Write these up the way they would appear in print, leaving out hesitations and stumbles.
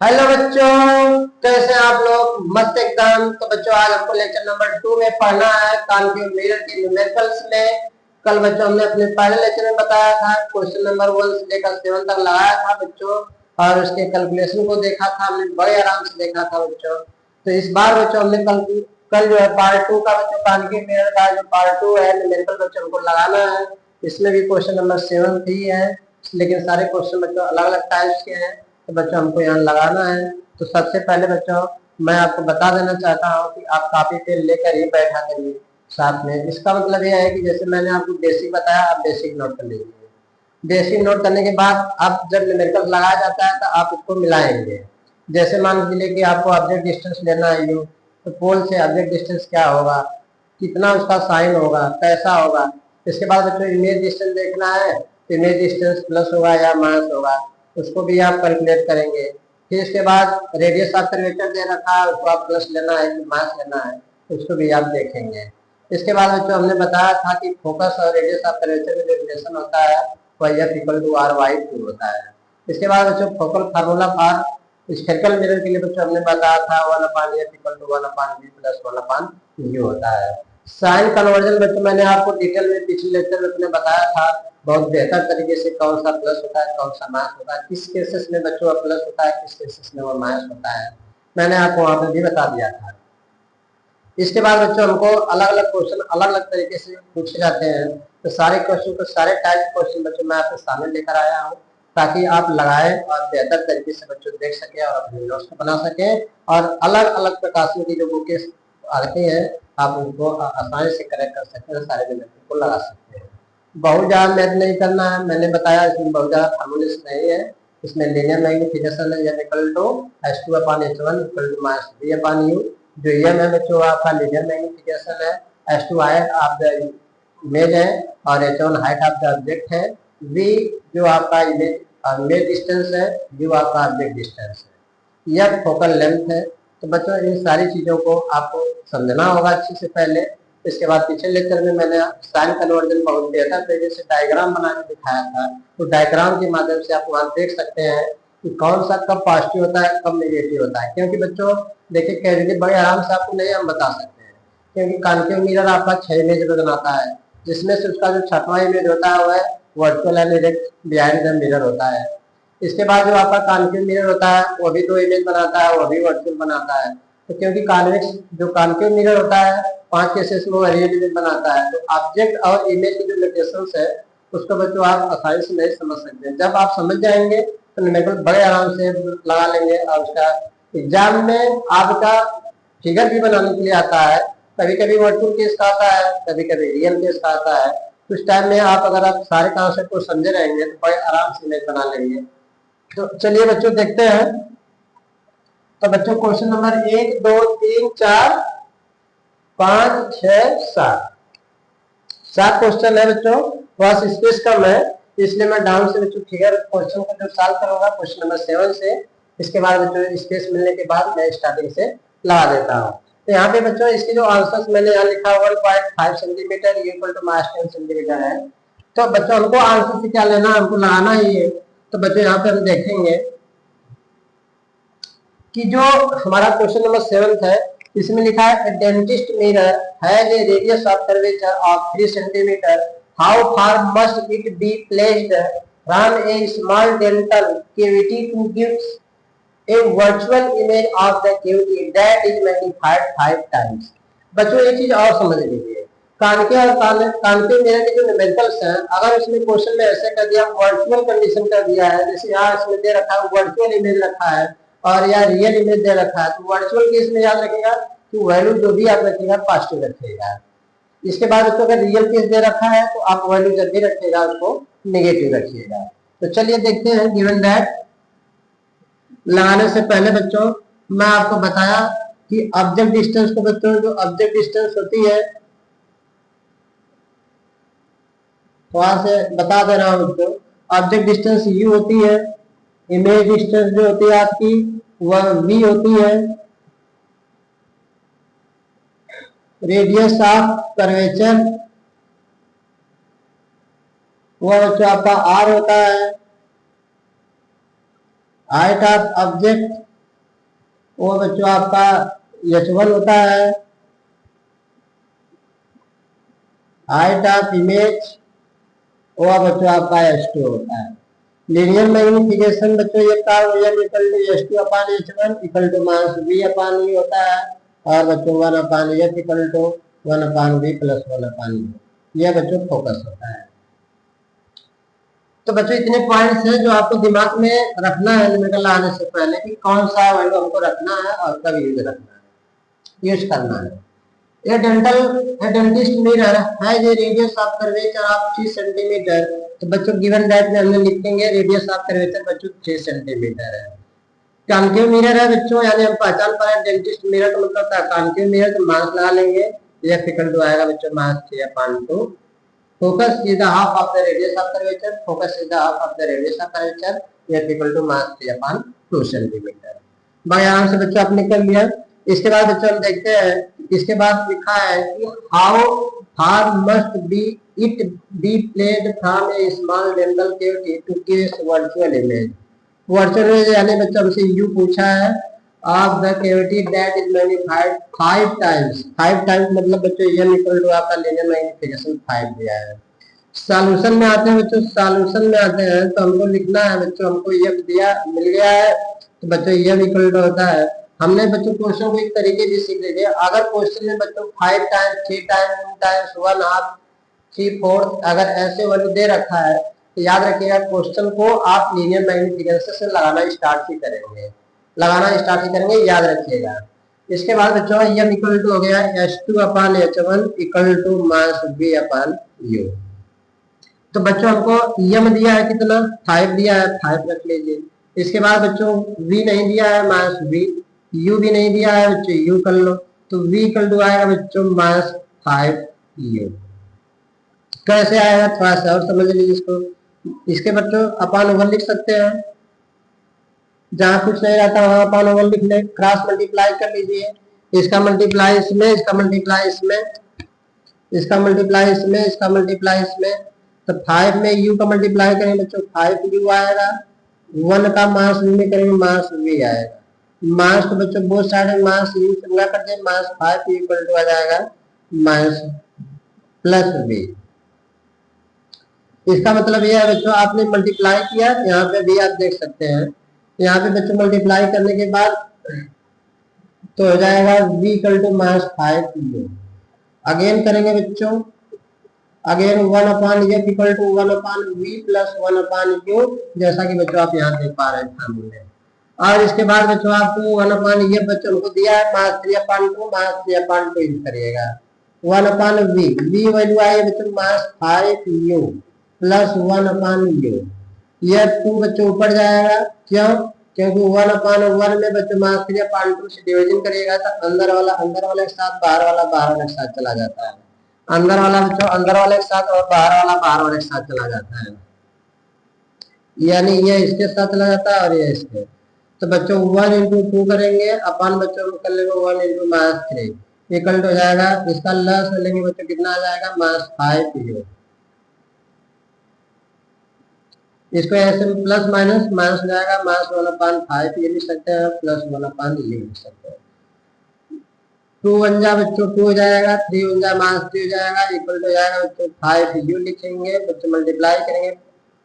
Hello बच्चों, कैसे हैं आप लोग? मस्त एकदम। तो बच्चों, आज हमको लेक्चर नंबर 2 में पढ़ना है कॉन्केव मिरर के न्यूमेरिकल्स में। कल बच्चों हमने अपने पहले लेक्चर में बताया था, क्वेश्चन नंबर 1 से लेकर 7 तक लगाया था बच्चों, और उसके कैलकुलेशन को देखा था हमने, बड़े आराम से देखा था बच्चों। तो इस बार बच्चों हमने कल जो है पार्ट 2 का बच्चों कॉन्केव मिरर का जो पार्ट 2 है न्यूमेरिकल बच्चों हमको लगाना है। इसमें भी क्वेश्चन नंबर 7 ही है, लेकिन सारे क्वेश्चन बच्चों अलग अलग टाइप्स के हैं। तो बच्चों हमको यहाँ लगाना है। तो सबसे पहले बच्चों मैं आपको बता देना चाहता हूँ कि आप कॉपी पेन लेकर ही बैठा करिए साथ में। इसका मतलब यह है कि जैसे मैंने आपको बेसिक बताया, आप बेसिक नोट कर लीजिए। बेसिक नोट करने के बाद अब जब न्यूमेरिकल लगाया जाता है तो आप उसको मिलाएंगे। जैसे मान लीजिए कि आपको ऑब्जेक्ट डिस्टेंस लेना है यू, तो पोल से ऑब्जेक्ट डिस्टेंस क्या होगा, कितना उसका साइन होगा, कैसा होगा। इसके बाद बच्चों इमेज डिस्टेंस देखना है, तो इमेज डिस्टेंस प्लस होगा या माइनस होगा, उसको भी आप कैलकुलेट करेंगे। फिर इसके बाद रेडियस ऑफ कर्वेचर दे रखा है, उसको आप प्लस लेना है कि माइनस लेना है, उसको भी आप देखेंगे। इसके बाद बच्चों हमने बताया था कि फोकस और रेडियस ऑफ कर्वेचर में जो रिलेशन होता है वह F equal to R by two होता है। इसके बाद बच्चों focal formula for spherical mirror के लिए बच्चों हमने बताया था 1/f equal to 1/v plus 1/u होता है। साइन कन्वर्जन बच्चों मैंने आपको डिटेल में पिछले लेक्चर में अपने बताया था बहुत बेहतर तरीके से, कौन सा प्लस होता है कौन सा माइनस होता है, किस केसेस में बच्चों प्लस होता है किस केसेस में वो माइनस होता है, मैंने आपको वहां पर भी बता दिया था। इसके बाद बच्चों हमको अलग अलग क्वेश्चन अलग अलग तरीके से पूछे जाते हैं। तो सारे क्वेश्चन को सारे टाइप क्वेश्चन बच्चों मैं आपके सामने लेकर आया हूँ, ताकि आप लगाएं और बेहतर तरीके से बच्चों देख सके और अपने नोट्स को बना सके। और अलग अलग प्रकाशों की जो बुकें आती हैं आप उनको आसानी से करेक्ट कर सकते हैं, सारे मेथड को लगा सकते हैं। बहुत ज्यादा मैथ नहीं करना है, मैंने बताया इसमें बहुत ज्यादा फार्मूलेशन नहीं है। इसमें लीनियर मैग्नीफिकेशन है equal to h2/h1 equal to -v/u। जो एम है बच्चों आपका लीनियर मैग्नीफिकेशन है, h2 height of the image है और h1 height of the object है, v जो आपका इमेज डिस्टेंस है, u आपका ऑब्जेक्ट डिस्टेंस है, यह फोकल लेंथ है। तो बच्चों इन सारी चीजों को आपको समझना होगा अच्छे से पहले। इसके बाद पिछले लेक्चर में मैंने साइन कन्वर्जन बहुत बेहतर तरीके से डायग्राम बना के दिखाया था, तो डायग्राम के माध्यम से आप वहां देख सकते हैं कि कौन सा कब पॉजिटिव होता है कब नेगेटिव होता है। क्योंकि बच्चों देखिए कैसे बड़े आराम से आपको नहीं हम बता सकते हैं, क्योंकि कॉन्केव मिरर आपका 6 इमेज बनाता है, जिसमें से उसका जो 6वां इमेज होता है वह virtual and direct behind the mirror होता है। इसके बाद जो आपका कॉन्केव मिरर होता है वो भी 2 इमेज बनाता है, वो भी वर्चुअल बनाता है। तो क्योंकि कॉन्वेक्स जो कॉन्केव मिरर होता है 5 केसेस में वो रियल इमेज बनाता है, तो ऑब्जेक्ट और इमेज की जो लोकेशंस है उसको बच्चों आप आसानी से नहीं समझ सकते। जब आप समझ जाएंगे तो न्यूमेरिकल बड़े आराम से लगा लेंगे, और उसका एग्जाम में आपका फिगर भी बनाने के लिए आता है। कभी कभी वर्चुअल केस का आता है, कभी कभी रियल केस का आता है। तो इस टाइम में आप अगर आप सारे कॉन्सेप्ट को समझे रहेंगे तो बड़े आराम से इमेज बना लेंगे। तो चलिए बच्चों देखते हैं। तो बच्चों क्वेश्चन नंबर 1 2 3 4 5 6 7 क्वेश्चन है बच्चों। बस स्पेस कम है इसलिए मैं डाउन से बच्चों फिगर क्वेश्चन को जो सॉल्व करूंगा क्वेश्चन नंबर 7 से। इसके बाद बच्चों स्पेस मिलने के बाद मैं स्टार्टिंग से लगा देता हूँ। तो यहाँ पे बच्चों इसके जो आंसर्स मैंने यहाँ लिखा 1.5 सेंटीमीटर इक्वल टू -10 सेंटीमीटर है। तो बच्चों हमको आंसर से क्या लेना, हमको लगाना ही है। तो बच्चों यहाँ पे हम देखेंगे कि जो हमारा क्वेश्चन नंबर 7 है इसमें लिखा है dentist mirror has a radius of curvature of 3 centimetre, how far must it be placed from a small dental cavity to give a virtual image of the cavity that is magnified 5 times. बच्चों ये चीज और समझ लीजिए, कानके mirror के जो numericals हैं, अगर इसमें क्वेश्चन में ऐसे कर दिया वर्चुअल कंडीशन कर दिया है, जैसे यहाँ इसमें दे रखा है वर्चुअल इमेज रखा है और या रियल इमेज दे रखा है, तो वर्चुअल केस में याद रखिएगा कि वैल्यू जो भी आप रखिएगा पॉजिटिव रखिएगा। इसके बाद उसको अगर रियल केस दे रखा है तो आप वैल्यू जब भी रखिएगा उसको नेगेटिव रखिएगा। तो चलिए देखते हैं। गिवन दैट लगाने से पहले बच्चों मैं आपको बताया कि ऑब्जेक्ट डिस्टेंस को बच्चों जो ऑब्जेक्ट डिस्टेंस होती है वहां से बता दे रहा हूं बच्चों। ऑब्जेक्ट डिस्टेंस यू होती है, इमेज डिस्टेंस जो होती है आपकी वह वी होती है, रेडियस ऑफ कर्वेचर वह आपका आर होता है, हाइट ऑफ ऑब्जेक्ट वो बच्चों आपका H1 होता है। हाइट ऑफ इमेज वो बच्चों आपका H2 होता है। लीनियर मैग्निफिकेशन बच्चों ये H2 upon H1 equal to minus V upon E होता है, और बच्चों 1 upon F equal to 1 upon V plus 1 upon E, यह बच्चों फोकस होता है। तो बच्चों इतने पॉइंट्स हैं जो आपको दिमाग में रखना है न्यूमेरिकल आने से पहले कि कौन सा वैल्यू हमको रखना है और कब यूज रखना है, यूज करना है। ये डेंटिस्ट मिरर है जो radius of curvature of 3 centimetre. तो बच्चों गिवन दैट में हमने लिखेंगे रेडियस ऑफ कर्वेचर बच्चों 6 सेंटीमीटर है। कॉन्केव मिरर है बच्चों, यानी हम पहचान पाए डेंटिस्ट मिरर का मतलब था कॉन्केव मिरर, तो मास लगा लेंगे, यह इक्वल टू आएगा बच्चों मास 6/2। Focus is the half of the radius of curvature, focus is the half of the radius of curvature, यह इक्वल टू मास 3/2 सेंटीमीटर। भाई आराम से बच्चों आपने कर लिया। इसके बाद बच्चों हम देखते हैं, इसके बाद लिखा है कि how far must be it be placed from a small dental cavity to give virtual image. Virtual image यानी बच्चों हमसे यू पूछा है of the cavity that is magnified 5 टाइम्स। 5 टाइम्स मतलब बच्चों n इक्वल टू आपका लीनियर मैग्निफिकेशन 5 दिया है। सॉल्यूशन में आते हैं बच्चों, सॉल्यूशन में आते हैं तो हमको लिखना है बच्चों, हमको ये दिया मिल गया है, तो बच्चों ये इक्वल टू होता है। हमने बच्चों क्वेश्चन को एक तरीके से सीख लीजिए। अगर क्वेश्चन में बच्चों 5 टाइम्स 3 टाइम्स 2 टाइम्स 1 हाफ 3/4 अगर ऐसे वैल्यू दे रखा है तो याद रखिएगा क्वेश्चन को आप लीनियर मैग्निफिकेशन से लगाना स्टार्ट ही करेंगे, याद रखिएगा। इसके बाद बच्चों ये इक्वल टू हो गया H2 upon H1 equal to minus V upon U। तो बच्चों हमको यम दिया है कितना 5 दिया है, 5 रख लीजिए। इसके बाद बच्चों V नहीं दिया है मास V, U भी नहीं दिया है बच्चों U कर लो, तो V इक्वल टू आएगा बच्चों मास 5U। कैसे आएगा थोड़ा सा और समझ लीजिए इसको। इसके बच्चों अपान ओवर लिख सकते हैं, जहां कुछ नहीं रहता वहां अपान ओवर लिख ले, क्रॉस मल्टीप्लाई कर लीजिए, इसका मल्टीप्लाई इसमें, इसका मल्टीप्लाई इसमें, इसका मल्टीप्लाई इसमें, इसका मल्टीप्लाई इसमें, तो 5 में U का मल्टीप्लाई करेंगे बच्चों 5U आएगा, 1 का मास V में करेंगे मास V आएगा। मास तो बच्चों बोथ साइड में मास U से गुणा कर दें, मास 5 इक्वल टू आ जाएगा मास प्लस V। इसका मतलब यह है बच्चों आपने मल्टीप्लाई किया, यहाँ पे भी आप देख सकते हैं, यहाँ पे बच्चों मल्टीप्लाई करने के बाद तो हो जाएगा V equal to minus 5U। Again करेंगे बच्चों, again 1 upon F equal to 1 upon V plus 1 upon U, जैसा कि बच्चों आप यहाँ देख पा रहे हैं फॉर्मूले। और इसके बाद बच्चों आपको 1 अपान F बच्चों को दिया है मास 3/2, मास 3/2 यूज करिएगा। 1 अपान V वैल्यू आई बच्चों मास 5U प्लस 1 अपान U, यह 2 बच्चों ऊपर जाएगा, क्यों? क्योंकि 1 अपान 1 में बच्चों मास 3/2 से डिवीजन करिएगा तो अंदर वाला के साथ बाहर वाला के साथ चला जाता है, अंदर वाला बच्चों अंदर वाले के साथ और बाहर वाले के साथ चला जाता है, यानी ये इसके साथ चला जाता है और ये इसके। तो बच्चों 1 इंटू 2 करेंगे अपन बच्चों कर लेंगे 1 इंटू मास 3 इक्वल टू हो जाएगा, इसका लस लेंगे बच्चों कितना आ जाएगा मास 5U। इसको ऐसे प्लस माइनस माइनस हो जाएगा, मास 1/5 ये लिख सकते हैं, प्लस 1/, ये लिख सकते हैं। 2 1 जा बच्चों 2 हो जाएगा, 3 1 जा मास 3 हो जाएगा, इक्वल टू हो जाएगा बच्चों 5U लिखेंगे बच्चों, मल्टीप्लाई करेंगे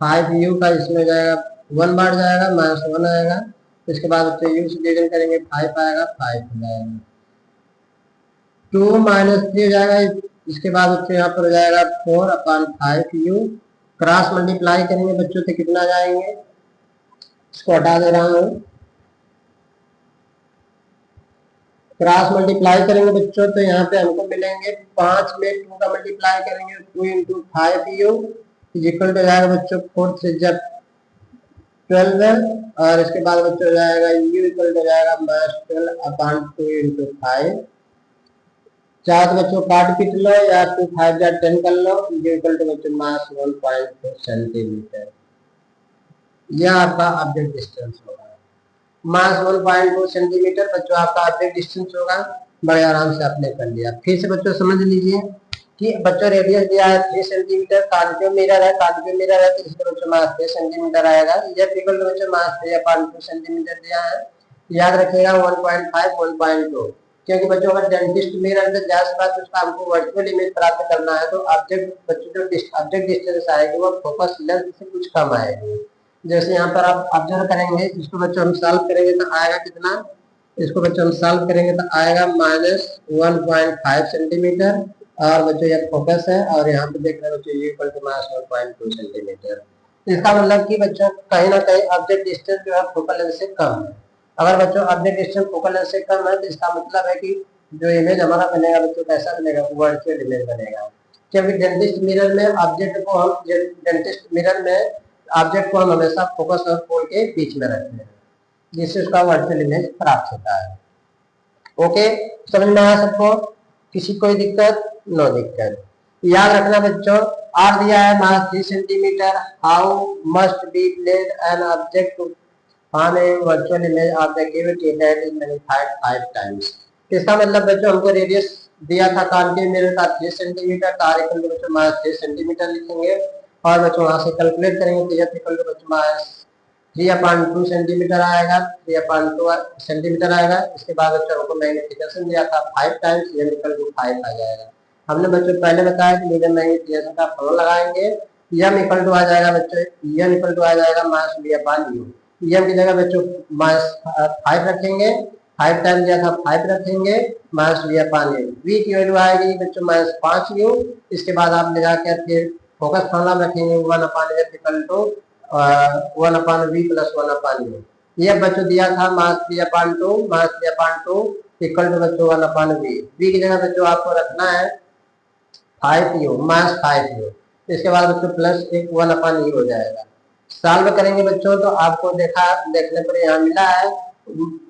5U का इसमें हो जाएगा 1 बढ़ जाएगा मास 1 आएगा, इसके बाद बच्चों U से डिवीजन करेंगे 5 आएगा, 5 हो जाएगा, 2 माइनस 3 हो जाएगा, इसके बाद बच्चों यहाँ पर हो जाएगा 4/5U, क्रॉस मल्टीप्लाई करेंगे बच्चों तो कितना जाएंगे, इसको हटा दे रहा हूँ, क्रॉस मल्टीप्लाई करेंगे बच्चों तो यहाँ पे हमको मिलेंगे 5 में 2 का मल्टीप्लाई करेंगे 2 इंटू 5U इक्वल टू जाएगा बच्चों 4 से जब 12 और इसके बाद बच्चों हो जाएगा U इक्वल टू जाएगा मास 12/2 इंटू 5। चाहे तो बच्चों काट पीट लो या 2 5 या 10 कर लो, U इक्वल टू बच्चों मास 1.4 सेंटीमीटर, यह आपका ऑब्जेक्ट डिस्टेंस होगा। मास 1.4 सेंटीमीटर बच्चों आपका ऑब्जेक्ट डिस्टेंस होगा। बड़े आराम से आपने कर लिया। फिर से बच्चों समझ लीजिए कि बच्चों रेडियस दिया है 3 सेंटीमीटर, कॉन्केव मिरर है, कॉन्केव मिरर है तो इसका बच्चों मास 3 सेंटीमीटर आएगा, यह इक्वल टू बच्चों मास 3/2 सेंटीमीटर दिया है। याद रखिएगा 1.5 1.2, क्योंकि बच्चों अगर डेंटिस्ट मिरर से जाहिर सी बात उसका हमको वर्चुअल इमेज प्राप्त करना है, तो ऑब्जेक्ट बच्चों जो ऑब्जेक्ट डिस्टेंस आएगी वो फोकस लेंथ से कुछ कम आएगी। जैसे यहाँ पर आप ऑब्जर्व करेंगे, इसको बच्चों हम सॉल्व करेंगे तो आएगा कितना, इसको बच्चों हम सॉल्व करेंगे तो आएगा -1.5 सेंटीमीटर, और बच्चों ये फोकस है, और यहाँ पे देख रहे हैं बच्चों इक्वल टू -1.2 सेंटीमीटर। इसका मतलब कि बच्चों कहीं ना कहीं ऑब्जेक्ट डिस्टेंस जो है फोकल लेंथ से कम है। अगर बच्चों ऑब्जेक्ट डिस्टेंस फोकल लेंथ से कम है तो इसका मतलब है कि जो इमेज हमारा बनेगा बच्चों कैसा बनेगा, वर्चुअल इमेज बनेगा। क्योंकि डेंटिस्ट मिरर में ऑब्जेक्ट को हम हमेशा फोकस और पोल के बीच में रखते हैं, जिससे उसका वर्चुअल इमेज प्राप्त होता है। ओके, समझ में आया सबको? किसी कोई दिक्कत? नो दिक्कत। याद रखना बच्चों, आर दिया है -3 centimetre. How must be place an object to form a virtual image of the given that is magnified 5 times. इसका मतलब बच्चों हमको रेडियस दिया था कॉन्केव मिरर का 3 सेंटीमीटर, तो आर इक्वल टू बच्चों -3 सेंटीमीटर लिखेंगे, और बच्चों वहां से कैलकुलेट करेंगे तो यह इक्वल टू बच्चों -3/2 सेंटीमीटर आएगा, 3/2 सेंटीमीटर आएगा। इसके बाद बच्चों हमको मैग्निफिकेशन दिया था 5 टाइम्स, यह इक्वल टू 5 आ जाएगा। हमने बच्चों पहले बताया कि मीडियम मैग्निफिकेशन का फॉर्मूला लगाएंगे, यम इक्वल टू आ जाएगा बच्चों, यम इक्वल टू आ जाएगा -b/u। यम की जगह बच्चों -5 रखेंगे, 5 टाइम दिया था 5 रखेंगे, -b/u। v की वैल्यू आएगी बच्चों -5u। इसके बाद आप ले जाकर फिर फोकस फॉर्मूला रखेंगे 1/f equal to 1/v + 1/u। ये बच्चों दिया था -3/2 इक्वल टू बच्चों 1/v। v की जगह बच्चों आपको रखना है 5u, -5u। इसके बाद बच्चों प्लस 1/e हो जाएगा। सॉल्व करेंगे बच्चों तो आपको देखने पर यहाँ मिला है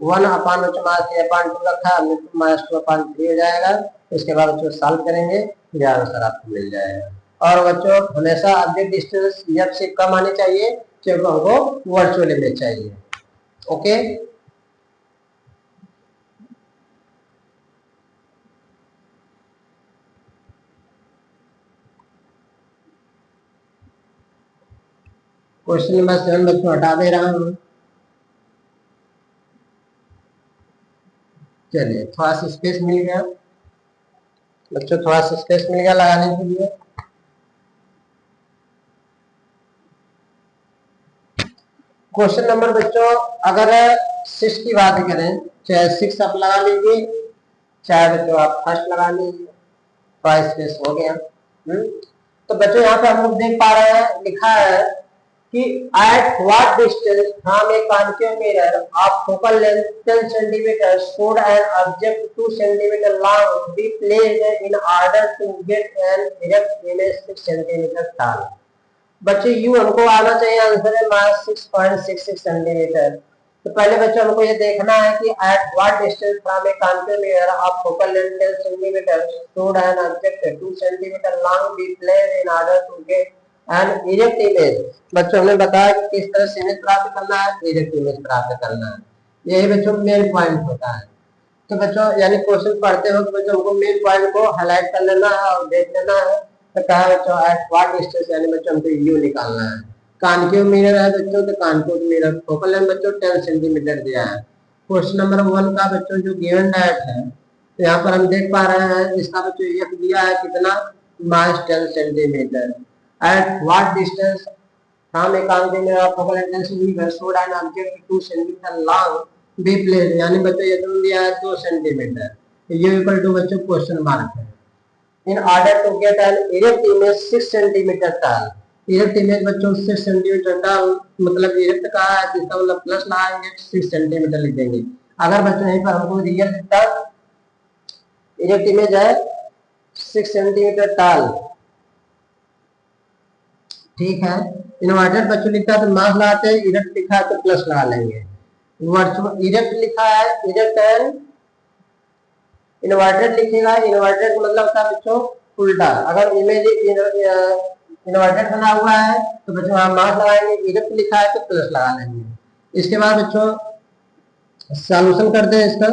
1/2 रखा है हमने, -2/3 हो जाएगा। इसके बाद बच्चों सॉल्व करेंगे, यह आंसर आपको मिल जाएगा। और बच्चों हमेशा ऑब्जेक्ट डिस्टेंस एफ से कम आनी चाहिए, क्योंकि हमको वर्चुअल इमेज चाहिए। ओके, क्वेश्चन नंबर 7 बच्चों हटा दे रहा हूँ। चलिए, थोड़ा सा स्पेस मिल गया बच्चों, थोड़ा सा स्पेस मिल गया लगाने के लिए। क्वेश्चन नंबर बच्चों अगर 6 की बात करें, चाहे 6 आप लगा लीजिए, चाहे बच्चों आप फर्स्ट लगा लीजिए, थोड़ा स्पेस हो गया। तो बच्चों यहाँ पे हम लोग देख पा रहे हैं, लिखा है कि at what distance from a concave mirror of focal length 10 centimeters should an object 2 centimeter long be placed in order to get an erect image 6 centimeter tall। बच्चे यू हमको आना चाहिए, आंसर है -6.66 सेंटीमीटर। तो पहले बच्चों हमको ये देखना है कि at what distance from a concave mirror of focal length 10 centimeters should an object 2 centimeter long be placed in order to get and erect image. बच्चों हमने बताया कि किस तरह से इमेज प्राप्त करना है, इरेक्ट इमेज प्राप्त करना है, यही बच्चों मेन पॉइंट होता है। तो बच्चों यानी क्वेश्चन पढ़ते हो तो बच्चों हमको मेन पॉइंट को हाईलाइट कर लेना है और देख लेना है। तो कहा बच्चों एट व्हाट डिस्टेंस, यानी बच्चों हमको यू निकालना है। कॉन्केव मिरर है बच्चों, तो कॉन्केव मिरर फोकल लेंथ बच्चों 10 सेंटीमीटर दिया है। क्वेश्चन नंबर 1 का बच्चों जो गिवन डायट है, तो यहाँ पर हम देख पा रहे हैं इसका बच्चों एफ दिया है कितना, -10 centimetre. At what distance from a concave mirror of focal length 10 centimeter should an object 2 centimeter long be placed, यानी बच्चों ये तुम दिया है 2 सेंटीमीटर, ये इक्वल टू बच्चों क्वेश्चन मार्क है। In order to get an erect image 6 centimetre tall, erect image बच्चों 6 सेंटीमीटर tall, मतलब इरेक्ट कहा है जिसका मतलब प्लस लगाएंगे 6 सेंटीमीटर लिखेंगे। अगर बच्चों यहीं पर हमको रियल इरेक्ट इमेज है 6 सेंटीमीटर tall, ठीक है। इन्वर्टेड बच्चों लिखा है तो मास लगाते हैं, इरेक्ट लिखा है तो प्लस लगा लेंगे। इरेक्ट लिखा है, इरेक्ट एंड इन्वर्टेड लिखेगा, इन्वर्टेड मतलब होता है बच्चों उल्टा। अगर इमेज इन्वर्टेड बना हुआ है तो बच्चों हम मास लगाएंगे, इरेक्ट लिखा है तो प्लस लगा लेंगे। इसके बाद बच्चों सॉल्यूशन करते हैं इसका।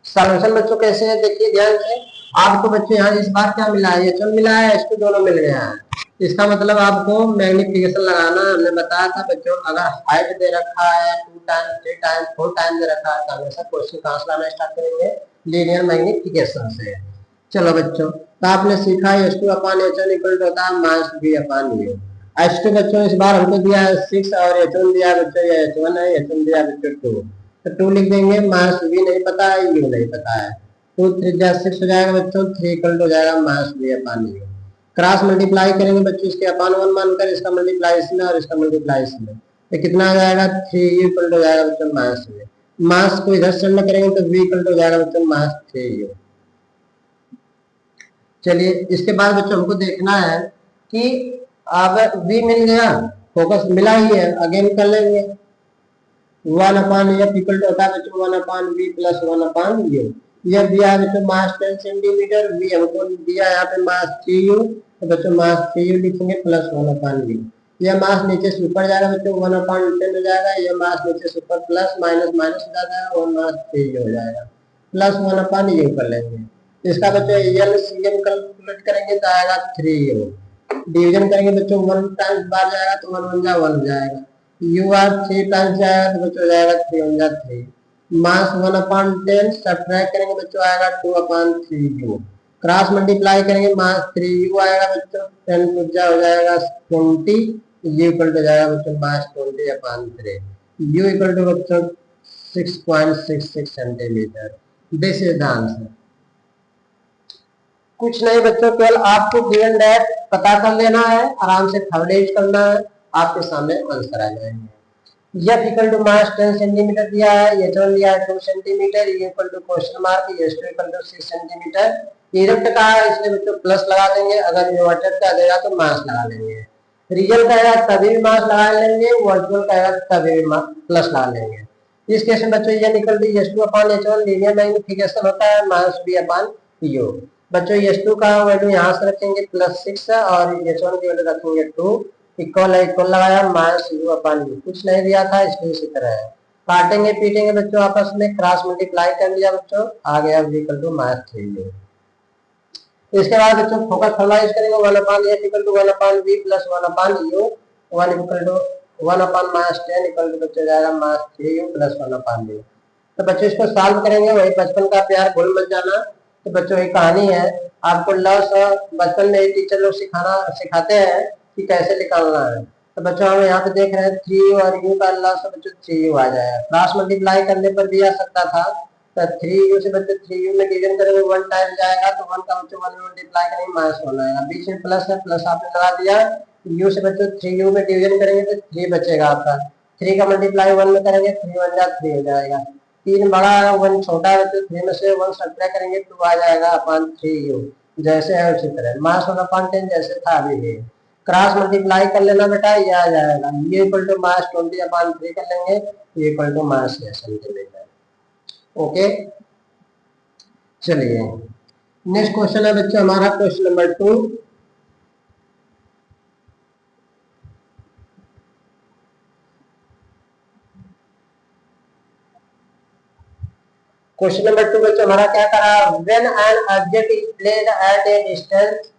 सॉल्यूशन बच्चों कैसे है देखिए ध्यान से। आपको बच्चों यहाँ इस बार क्या मिला है, ये चल मिला है, इसको दोनों मिल गया है। इसका मतलब आपको मैग्निफिकेशन लगाना हमने बताया था बच्चों। अगर हाइट दे रखा है 2 टाइम्स 3 टाइम्स 4 टाइम्स दे रखा है तो हमेशा क्वेश्चन कहां से लाना स्टार्ट करेंगे, लीनियर मैग्निफिकेशन से। चलो बच्चों, तो आपने सीखा H2 upon H1 equal to होता है minus B upon you. H2 बच्चों इस बार हमको दिया है 6 और H1 दिया है बच्चों, ये H1 है, H1 दिया है बच्चों 2, तो 2 लिख देंगे, माइनस बी नहीं पता है, यू नहीं पता है, 2 3 जा 6 हो जाएगा बच्चों, 3 इक्वल टू हो जाएगा minus B upon U. Cross multiply करेंगे बच्चों, इसके अपान 1 मानकर इसका मल्टीप्लाई इसमें और इसका मल्टीप्लाई इसमें, तो कितना आ जाएगा 3 यू इक्वल टू हो जाएगा बच्चों माइनस बी। माइनस को इधर से अंडर करेंगे तो v इक्वल टू हो जाएगा बच्चों माइनस 3 यू। चलिए इसके बाद बच्चों हमको देखना है कि अब v मिल गया, फोकस मिला ही है, अगेन कर लेंगे 1 अपान एफ इक्वल टू होता है बच्चों 1 अपान वी प्लस 1 अपान यू। यह दिया है बच्चों मास 10 सेंटीमीटर, वी हमको दिया है यहाँ पे मास 3u, तो बच्चों मास 3u लिखेंगे प्लस 1 अपान वी। यह मास नीचे से ऊपर जाएगा बच्चों 1 अपान 10 हो जाएगा, यह मास नीचे से ऊपर प्लस माइनस माइनस हो जाता है और मास 3u हो जाएगा, प्लस 1 अपान यू कर लेंगे। इसका बच्चों एलसीएम कैलकुलेट करेंगे तो आएगा 3u, डिवीजन करेंगे बच्चों 1 टाइम्स बार जाएगा तो 1 1 जा 1 हो जाएगा, यू आर 3 टाइम्स जाएगा तो बच्चों जाएगा 3 1 जा 3, मास 1 अपान 10 सब्ट्रैक्ट करेंगे बच्चों आएगा 2 अपान 3u, क्रॉस मल्टीप्लाई करेंगे मास 3u आएगा बच्चों, 10 2 जा हो जाएगा 20, u इक्वल टू जाएगा बच्चों मास 20 अपान 3, u इक्वल टू बच्चों 6.66 centimetre. This is the answer. कुछ नहीं बच्चों, केवल आपको गिवन डेट पता कर लेना है, आराम से थर्ड करना है, आपके सामने आंसर आ जाएंगे। F equal to minus 10 centimetre दिया है, H1 दिया है 2 सेंटीमीटर, ये equal to question mark, H2 equal to 6 centimetre. इरप्ट का है इसलिए बच्चों प्लस लगा देंगे, अगर इन्वर्टेड का देगा तो मास लगा लेंगे, रियल कहेगा तभी भी मास लगा लेंगे, वर्चुअल कहेगा तभी भी प्लस लगा लेंगे। इस केस में बच्चों ये निकल रही H2 upon H1 linear magnification होता है माइनस बी अपान यू। बच्चों H2 का वैल्यू यहाँ से रखेंगे +6 और H1 की वैल्यू रखेंगे 2, इक्वल है इक्वल लगाया माइनस यू अपान यू, कुछ नहीं दिया था इसलिए इसी तरह है, काटेंगे पीटेंगे बच्चों आपस में, क्रॉस मल्टीप्लाई कर लिया बच्चों, आ गया v equal to minus 3u। इसके बाद बच्चों फोकस फॉर्मलाइज करेंगे 1 upon f equal to 1 upon v plus 1 upon u, 1 equal to 1 upon minus 10 equal to बच्चों जाएगा minus 3u plus 1 upon v। तो बच्चों इसको सॉल्व करेंगे, वही बचपन का प्यार भूल मत जाना। तो बच्चों ये कहानी है, आपको लॉस बचपन में ही टीचर लोग सिखाते हैं कि कैसे निकालना है। तो बच्चों हम यहाँ पे देख रहे हैं 3u और u का लॉस बच्चों 3u आ जाएगा, क्रॉस मल्टीप्लाई करने पर भी आ सकता था, तो 3u से बच्चों 3u में डिवीजन करेंगे 1 टाइम जाएगा तो 1 का बच्चों 1 में मल्टीप्लाई करेंगे माइनस 1 आएगा, बीच में प्लस है, प्लस आपने लगा दिया, u से बच्चों 3u में डिवीजन करेंगे तो 3 बचेगा आपका, 3 का मल्टीप्लाई 1 में करेंगे 3 1 जा 3 हो जाएगा, 3 बड़ा है 1 छोटा है तो 3 में से 1 सब्ट्रैक्ट करेंगे 2 आ जाएगा अपान 3u, जैसे है उसी तरह माइनस 1 अपान 10 जैसे था अभी भी, क्रॉस मल्टीप्लाई कर लेना बेटा, ये आ जाएगा u equal to minus 20 upon 3 कर लेंगे, u equal to minus 6 centimetre. Okay चलिए नेक्स्ट क्वेश्चन है बच्चों हमारा क्वेश्चन नंबर 2। क्वेश्चन नंबर 2 बच्चों हमारा क्या करा, when an object is placed at a distance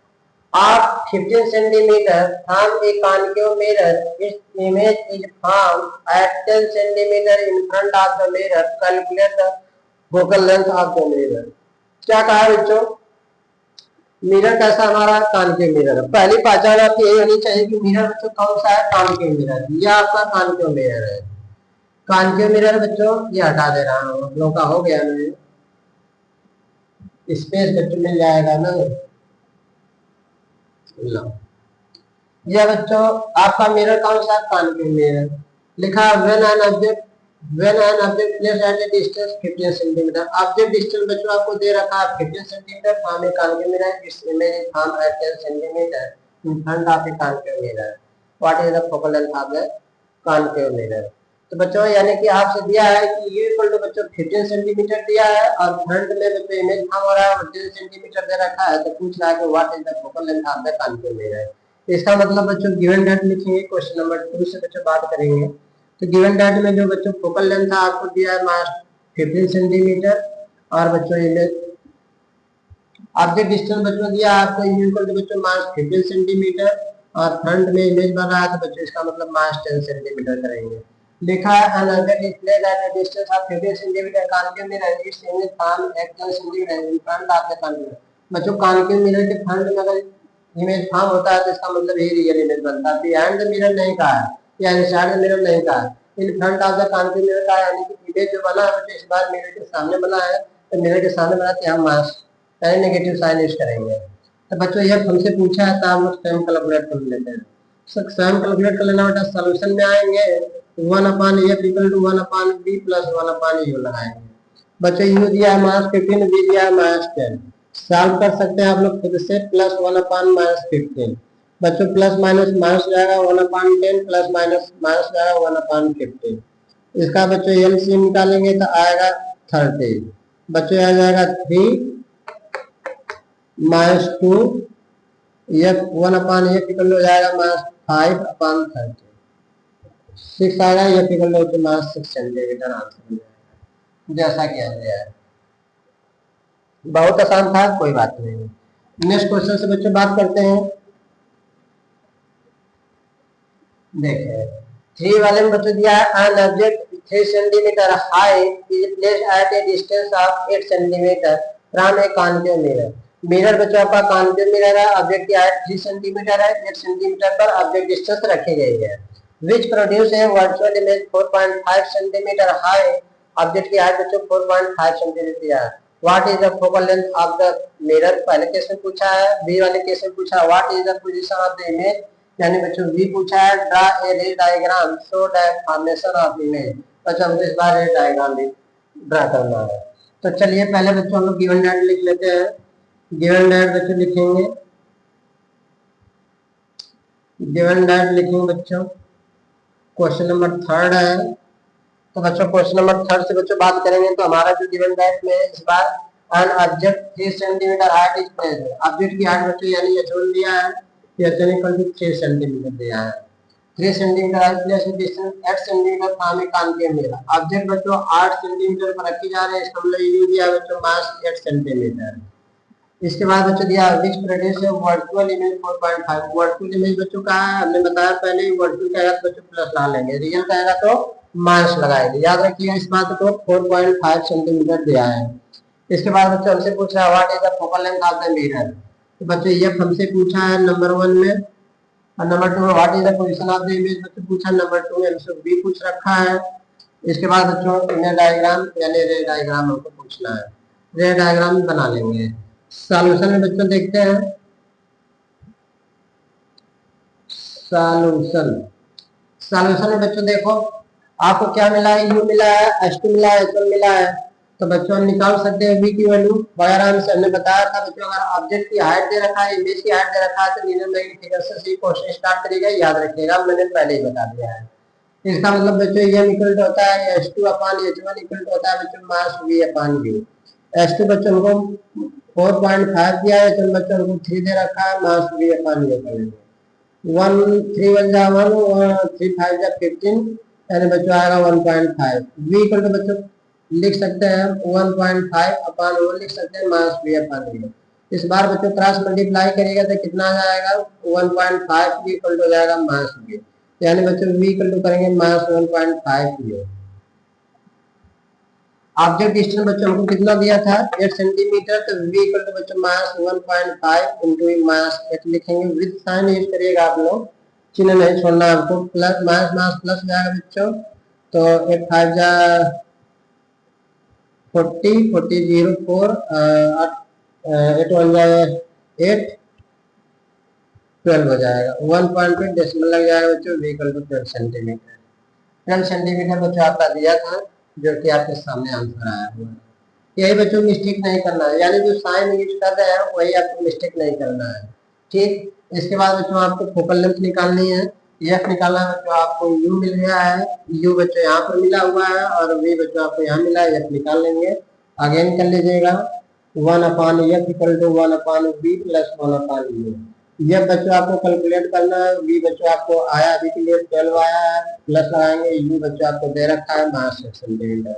of 15 centimeter from a concave mirror, its image is formed at 10 centimeter in front of the mirror, calculate the focal length of the mirror। क्या कहा बच्चों, mirror कैसा हमारा concave mirror है, पहली पहचान आपकी यही होनी चाहिए कि मिरर बच्चों कौन सा है, कॉनकेव मिरर, यह आपका कॉनकेव मिरर है। कॉनकेव मिरर बच्चों ये हटा दे रहा हूँ, आप लोगों का हो गया ना स्पेस बच्चों मिल जाएगा ना, यह बच्चों आपका मिरर कौन सा, कॉनकेव मिरर, लिखा when an object placed at a distance 15 centimetre, object distance बच्चों आपको दे रखा है 15 centimetre from a concave mirror, इस image is formed at 10 centimetre in front of a concave mirror, what is the focal length of the concave mirror. तो बच्चों यानी कि आपसे दिया है कि u इक्वल टू बच्चों 15 सेंटीमीटर दिया है और फ्रंट में बच्चों इमेज फॉर्म हो रहा है 10 सेंटीमीटर दे रखा है, तो पूछ रहा है कि what is the focal length of the concave mirror. इसका मतलब बच्चों गिवन डेट लिखेंगे, क्वेश्चन नंबर 2 से बच्चों बात करेंगे। तो गिवन डेट में जो बच्चों फोकल लेंथ आपको दिया है मास 15 सेंटीमीटर और बच्चों इमेज ऑब्जेक्ट डिस्टेंस बच्चों दिया आपको u इक्वल टू बच्चों मास 15 सेंटीमीटर और फ्रंट में इमेज बन रहा है तो बच्चों इसका मतलब मास 10 सेंटीमीटर करेंगे। लिखा है an object is placed at a distance of 50 centimetre concave mirror its image form at 10 centimetre in front of the concave। बच्चों concave mirror के फ्रंट में अगर इमेज फॉर्म होता है तो इसका मतलब ये रियल इमेज बनता है। बिहाइंड द मिरर नहीं कहा है या इनसाइड द मिरर नहीं कहा है, इन front of the concave mirror का यानी कि इमेज जो बना है बच्चों इस बार मिरर के सामने बना है, तो मिरर के सामने बना के हम मास यानी नेगेटिव साइन यूज करेंगे। तो बच्चों ये हमसे पूछा है तो हम लोग स्वयं कैलकुलेट कर लेते हैं। स्वयं कैलकुलेट कर लेना बेटा, सोल्यूशन में आएंगे 1/f equal to 1/b plus 1/u लगाएंगे। बच्चों u दिया है माइनस 15, b दिया है माइनस 10, सॉल्व कर सकते हैं आप लोग खुद से। प्लस 1/-15 बच्चों प्लस माइनस माइनस जाएगा 1/10 प्लस माइनस माइनस जाएगा 1/15। इसका बच्चों एलसीएम निकालेंगे तो आएगा 30। बच्चों आ जाएगा 3 माइनस 2 ये 1/f इक्वल हो जाएगा माइनस 5/30। 6 आएगा ये इक्वल हो तो माइनस 6 सेंटीमीटर आंसर हो जाएगा जैसा कि आ गया है। बहुत आसान था, कोई बात नहीं। नेक्स्ट क्वेश्चन से बच्चों बात करते हैं। देखिए 3 वाले में बच्चों दिया है an object 3 centimetre high is placed at a distance of 8 centimetre from a concave mirror। Mirror बच्चों आपका कॉन्केव मिरर है, ऑब्जेक्ट की हाइट 3 सेंटीमीटर है, 8 सेंटीमीटर पर ऑब्जेक्ट डिस्टेंस रखी गई है। Which produce a virtual image 4.5 centimetre high, object की हाइट बच्चों 4.5 सेंटीमीटर है। What is the focal length of the mirror, पहले केस में पूछा है। बी वाले केस में पूछा है what is the position of the image, यानी बच्चों बी पूछा है ड्रा ए रे diagram show that formation of image. बच्चों हमको इस बार रे डायग्राम ड्रा करना है। तो चलिए पहले बच्चों हम लोग गिवन डेट लिख लेते हैं। गिवन डेट बच्चों लिखेंगे, गिवन डेट लिखेंगे बच्चों। क्वेश्चन नंबर 3 है, तो बच्चों क्वेश्चन नंबर 3 से बच्चों बात करेंगे। तो हमारा जो गिवन डेट में इस बार an object 3 centimetre height is placed, object की हाइट बच्चों यानी h1 दिया है, h1 इक्वल टू 3 सेंटीमीटर दिया है। 3 centimetre height place distance 8 centimetre from a concave mirror, object बच्चों 8 सेंटीमीटर पर रखी जा रही है, इसका मतलब u दिया है बच्चों मास 8 सेंटीमीटर। इसके बाद बच्चों दिया which produce virtual image 4.5। Virtual image बच्चों का है, हमने बताया पहले वर्चुअल कहेगा तो बच्चों प्लस ला लेंगे, रियल कहेगा तो माइनस लगाएंगे। याद रखिए इस बात को 4.5 सेंटीमीटर दिया है। इसके बाद बच्चों हमसे पूछ रहा है what is the focal length of the mirror. तो बच्चों ये हमसे पूछा है नंबर 1 में, और नंबर 2 में what is the position of the image बच्चों पूछा, नंबर 2 में हमसे बी पूछ रखा है। इसके बाद बच्चों इमेज डायग्राम यानी रे डायग्राम हमको पूछना है, रे डायग्राम बना लेंगे। सॉल्यूशन में बच्चों देखते हैं, सॉल्यूशन सॉल्यूशन में बच्चों देखो आपको क्या मिला है, u मिला है, h2 मिला है, h1 मिला है। तो बच्चों हम निकाल सकते हैं v की वैल्यू वगैरह से हमने बताया था बच्चों। अगर ऑब्जेक्ट की हाइट दे रखा है, इमेज की हाइट दे रखा है तो लीनियर मैग्नीफिकेशन से ही क्वेश्चन स्टार्ट करेगा, याद रखिएगा मैंने पहले ही बता दिया है। इसका मतलब बच्चों ये इक्वल टू होता है h2/h1 इक्वल टू होता है बच्चों मास v/u। h2 बच्चों को 4.5 दिया है, तो बच्चों को 3 दे रखा है, मास v/u करेंगे। 1 3 1 जा 1 और 3 5 जा 15 यानी बच्चों आएगा 1.5। v इक्वल टू बच्चों लिख सकते हैं 1.5/1 लिख सकते हैं मास v/u। इस बार बच्चों क्रॉस मल्टीप्लाई करिएगा तो कितना आ जाएगा 1.5 इक्वल टू हो जाएगा मास v, यानी बच्चों v इक्वल टू करेंगे मास 1.5 u। ऑब्जेक्ट डिस्टेंस बच्चों हमको कितना दिया था 8 सेंटीमीटर, तो v इक्वल टू बच्चों मास 1.5 इंटू मास 8 लिखेंगे। विद साइन यूज करिएगा आप लोग, चिन्ह नहीं छोड़ना आपको। प्लस मास मास प्लस जाएगा बच्चों, तो 8 5 जा 40 40 0 4 8 1 जा 8 12 हो जाएगा। 1.2 डेसिमल लग जाएगा बच्चों, v equal to 12 centimetre. 12 centimetre बच्चों आपका दिया था जो कि आपके सामने आंसर आया हुआ है। यही बच्चों मिस्टेक नहीं करना है, यानी जो साइन यूज कर रहे हैं वही आपको मिस्टेक नहीं करना है, ठीक। इसके बाद बच्चों आपको फोकल लेंथ निकालनी है, एफ निकालना है बच्चों। आपको यू मिल गया है, यू बच्चों यहाँ पर मिला हुआ है और वी बच्चों आपको यहाँ मिला है, एफ निकाल लेंगे। अगेन कर लीजिएगा 1/f equal to 1/b plus 1/u। ये बच्चों आपको कैलकुलेट करना है। v बच्चों आपको आया अभी के लिए 12 आया है, प्लस लगाएंगे। u बच्चों आपको दे रखा है मास 8 सेंटीमीटर,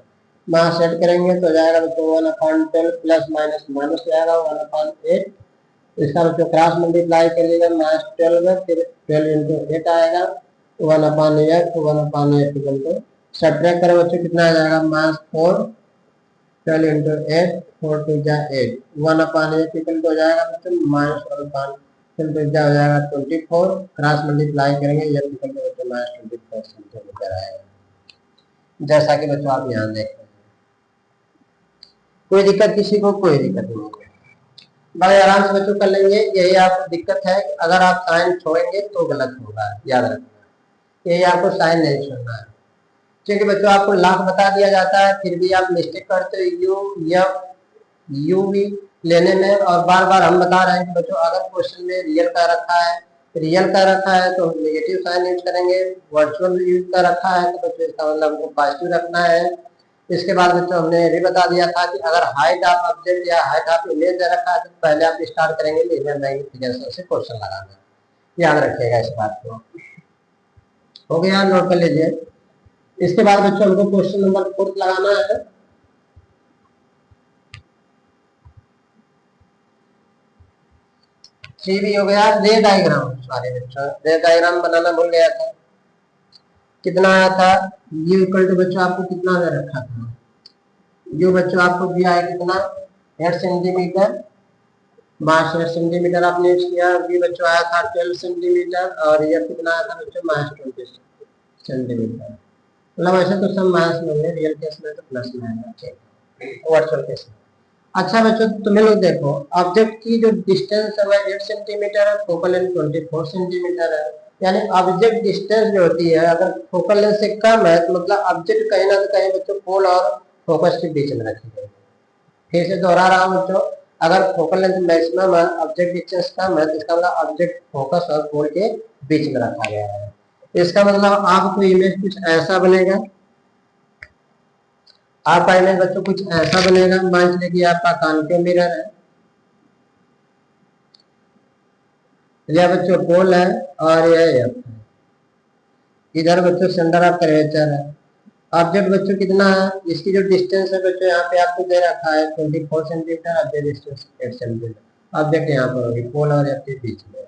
मास ऐड करेंगे तो जाएगा बच्चों 1/12 प्लस माइनस माइनस जाएगा 1/8 इसका बच्चों क्रॉस मल्टीप्लाई करिएगा, माइनस 12 है, फिर 12 इंटू 8 आएगा, 1/8, 1/8 इक्वल टू सब्ट्रैक्ट करें बच्चों कितना आ जाएगा, माइनस 4, 12 इंटू 8, 4 2 जा 8, 1/8 इक्वल टू हो जाएगा बच्चों माइनस 1/8 हो जाएगा 24, क्रॉस मल्टीप्लाई करेंगे ये इक्वल टू बच्चों माइनस 24 सेंटीमीटर आएगा, जैसा कि बच्चों आप यहाँ देख रहे हैं। कोई दिक्कत किसी को? कोई दिक्कत नहीं है, बड़े आराम से बच्चों कर लेंगे। यही आपको दिक्कत है कि अगर आप साइन छोड़ेंगे तो गलत होगा, याद रखना, यही आपको साइन नहीं छोड़ना है, क्योंकि बच्चों आपको लाख बता दिया जाता है फिर भी आप मिस्टेक करते हो यू भी लेने में, और बार बार हम बता रहे हैं कि बच्चों अगर क्वेश्चन में रियल का रखा है तो हम नेगेटिव साइन यूज करेंगे, वर्चुअल यूज का रखा है तो बच्चों इसका मतलब हमको पॉजिटिव रखना है। इसके बाद बच्चों हमने ये भी बता दिया था कि अगर हाइट ऑफ ऑब्जेक्ट या हाइट ऑफ इमेज दे रखा है तो पहले आप स्टार्ट करेंगे लीनियर मैग्निफिकेशन से क्वेश्चन लगाना, याद रखिएगा इस बात को। हो गया, नोट कर लीजिए। इसके बाद बच्चों हमको क्वेश्चन नंबर 4 लगाना है। थ्री भी हो गया, रे डायग्राम, सॉरी बच्चों रे डायग्राम बनाना भूल गया था। कितना आया था यू इक्वल टू बच्चों आपको कितना दे रखा था, यू बच्चों आपको दिया है कितना 8 सेंटीमीटर, 8 सेंटीमीटर आपने यूज किया, बी बच्चों आया था 12 सेंटीमीटर, और ये कितना आया था बच्चों -20 सेंटीमीटर। मतलब ऐसे तो सब माइनस में है, रियल केस में तो प्लस में आएगा, ठीक, वर्चुअल केस में। अच्छा बच्चों तुम्हें लोग देखो, ऑब्जेक्ट की जो डिस्टेंस है वह 8 सेंटीमीटर है, फोकल लेंथ 24 सेंटीमीटर है, यानी ऑब्जेक्ट डिस्टेंस जो होती है अगर फोकल लेंथ से कम है तो मतलब ऑब्जेक्ट कहीं ना कहीं बच्चों पोल और फोकस के बीच में रखी गई। फिर से दोहरा रहा हूं बच्चों, अगर फोकल लेंथ मैक्सिमम है, ऑब्जेक्ट डिस्टेंस कम है, तो इसका मतलब ऑब्जेक्ट फोकस और पोल के बीच में रखा गया है। इसका मतलब आपको इमेज कुछ ऐसा बनेगा, आपका इमेज बच्चों कुछ ऐसा बनेगा। मान लीजिए कि आपका कॉन्केव मिरर है, यह बच्चों पोल है और यह एफ है, इधर बच्चों सेंटर ऑफ कर्वेचर है। ऑब्जेक्ट बच्चों कितना है, इसकी जो डिस्टेंस है बच्चों यहाँ पे आपको दे रखा है 24 centimetre, object distance 8 centimetre, object यहाँ पर होगी पोल और एफ के बीच में।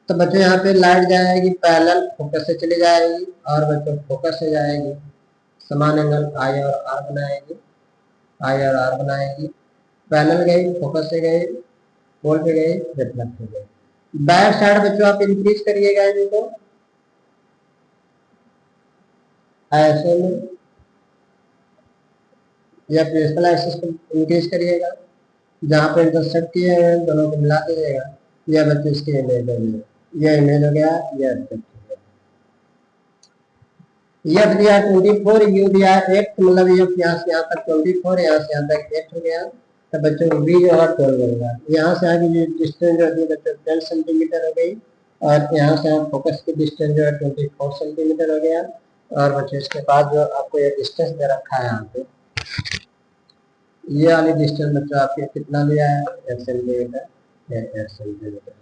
तो बच्चों यहाँ पे लाइट जाएगी पैरेलल फोकस से चली जाएगी, और बच्चों फोकस से जाएगी समान एंगल आई और आर बनाएगी, आई और आर बनाएगी, पैरेलल गई, फोकस से गई, पोल पे गई, रिफ्लेक्ट हो गई। बैक साइड बच्चों आप इंक्रीज करिएगा इनको ऐसे में, या प्रिंसिपल एक्सिस को इंक्रीज करिएगा, जहाँ पे इंटरसेक्ट किए हैं दोनों को मिला दीजिएगा, यह बच्चों इसकी इमेज हो गया, यह इमेज हो गया, यह ऑब्जेक्ट हो गया। यह दिया 24, यू दिया 8, मतलब ये यहाँ से यहाँ तक 24, यहाँ से यहाँ तक 8 हो गया, तो बच्चों v जो है 12 होगा। यहाँ से आगे जो डिस्टेंस जो है बच्चों 12 सेंटीमीटर हो गई, और यहाँ से आप फोकस की डिस्टेंस जो है 24 सेंटीमीटर हो गया, और बच्चों इसके बाद जो आपको ये डिस्टेंस दे रखा है यहाँ पे, ये वाली डिस्टेंस बच्चों आपके कितना दिया है 8 सेंटीमीटर, 8 सेंटीमीटर।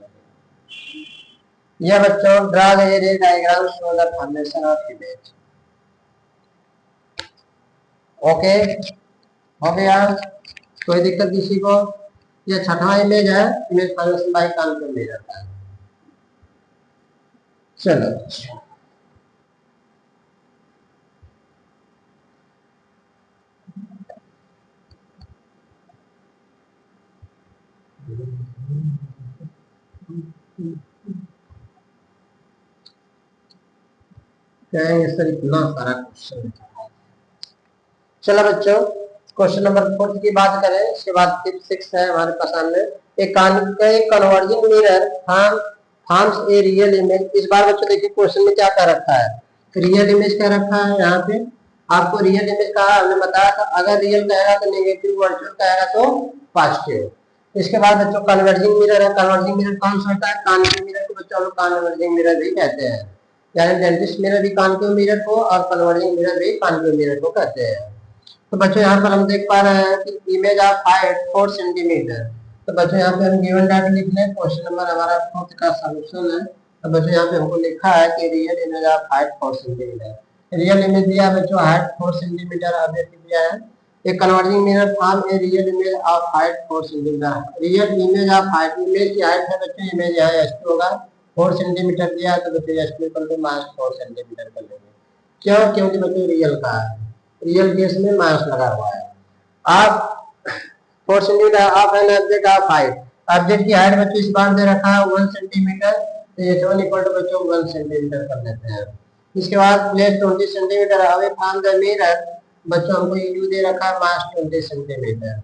यह बच्चों draw the area diagram show the formation of image. Okay हो गया, कोई दिक्कत किसी को? यह छठवां इमेज है, image formation by concave mirror का। चलो कहेंगे सर इतना सारा क्वेश्चन। चलो बच्चों क्वेश्चन नंबर 4 की बात करें, इसके बाद 6 है हमारे पास सामने। एक converging mirror forms a real image. इस बार बच्चों देखिए क्वेश्चन में क्या कर रखा है, रियल इमेज क्या रखा है, यहाँ पे आपको रियल इमेज कहा, हमने बताया था अगर रियल कहेगा तो नेगेटिव, वर्चुअल कहेगा तो पॉजिटिव। इसके बाद बच्चों कन्वर्जिंग मिरर है, कन्वर्जिंग मिरर कौन सा होता है, कॉन्केव मिरर को बच्चों लोग कन्वर्जिंग मिरर भी कहते हैं, यानी डेंटिस्ट मिरर भी कॉन्केव मिरर को और कन्वर्जिंग मिरर भी कॉन्केव मिरर को कहते हैं। तो बच्चों यहाँ पर हम देख पा रहे हैं कि इमेज ऑफ हाइट 4 सेंटीमीटर। तो बच्चों यहाँ पे हम गिवन डाटा लिख लें, क्वेश्चन नंबर हमारा 4 का सॉल्यूशन है। तो बच्चों यहाँ पे हमको लिखा है कि real image of height 4 centimetre. Real image दिया बच्चों हाइट 4 सेंटीमीटर ऑब्जेक्ट दिया है, A converging mirror form a real image of height 4 centimetre. Real image of height, image की हाइट है बच्चों, इमेज यहाँ S2 होगा, 4 सेंटीमीटर दिया तो बच्चों S2 equal to mass 4 centimetre कर लेंगे। क्यों? क्योंकि बच्चों रियल का है, रियल केस में मास लगा हुआ है। आप 4 centimetre of an object of height, object की हाइट बच्चों इस बार दे रखा है 1 सेंटीमीटर, तो H1 इक्वल टू बच्चों 1 सेंटीमीटर कर लेते हैं। इसके बाद place 20 centimetre away from the mirror, बच्चों हमको यू दे रखा है मास 20 centimetre.